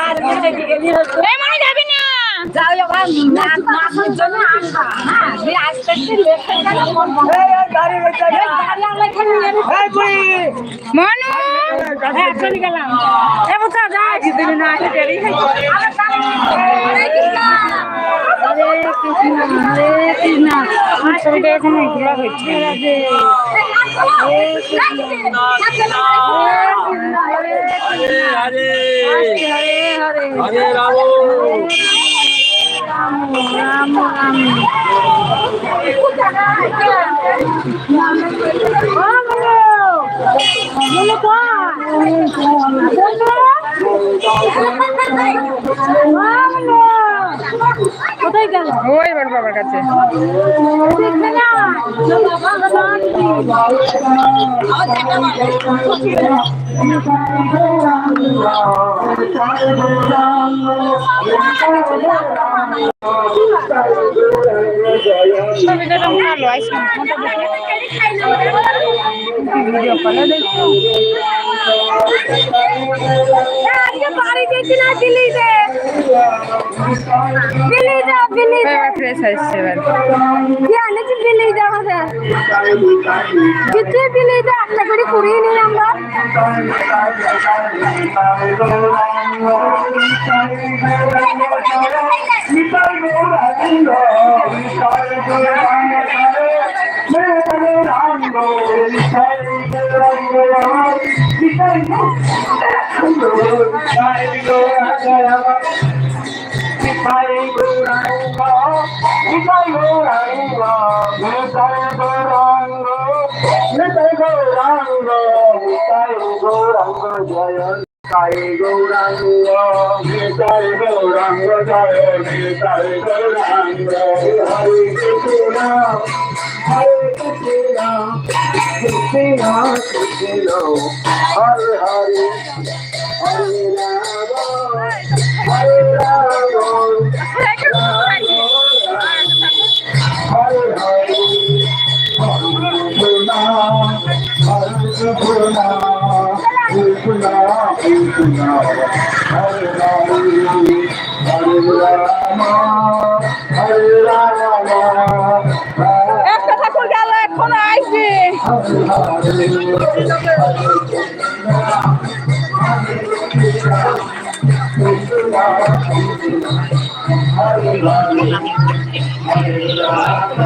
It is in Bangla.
এই মনে যাবি না যাও এবার মাছের জন্য আনবা হ্যাঁ দিয়ে আস্তে আস্তে লেখা গেল মন বন্ধ গাড়ি রইছে গাড়ি আলাই খালি এই বুড়ি মনু হ্যাঁ চলে গেলাম এ বুঝা যায় দিদি না আসে দেরি হয়ে আরে কৃষ্ণ হরে কৃষ্ণ আমার শরীরে এখানে ঘোলা হচ্ছে রাধে হরে কৃষ্ণ হরে হরে হরে রাম রাম রাম কোথায় গেল ওই বড় বাবার কাছে ছবিটা ভালো আইসা ভিডিও কলে দেখছো বাড়ি যেতে না দিল্লিতে ফ্রেশ আসছে এবার দিল্লিতে আমাদের কিছু দিল্লিতে একটা করে করিয়ে নিই আমরা Jai Gauranga, Jai Gauranga, Jai Gauranga, Hare Krishna, Hare Krishna, Krishna Krishna, Hare Hare, Hare Rama, Hare Rama, Hare Hare, Krishna, Hare Krishna. Krishna, Krishna, Hare Rama, Hare Rama, Hare Rama. একটা ঠাকুর গেল এখন আইছি Hare Rama, Hare Rama.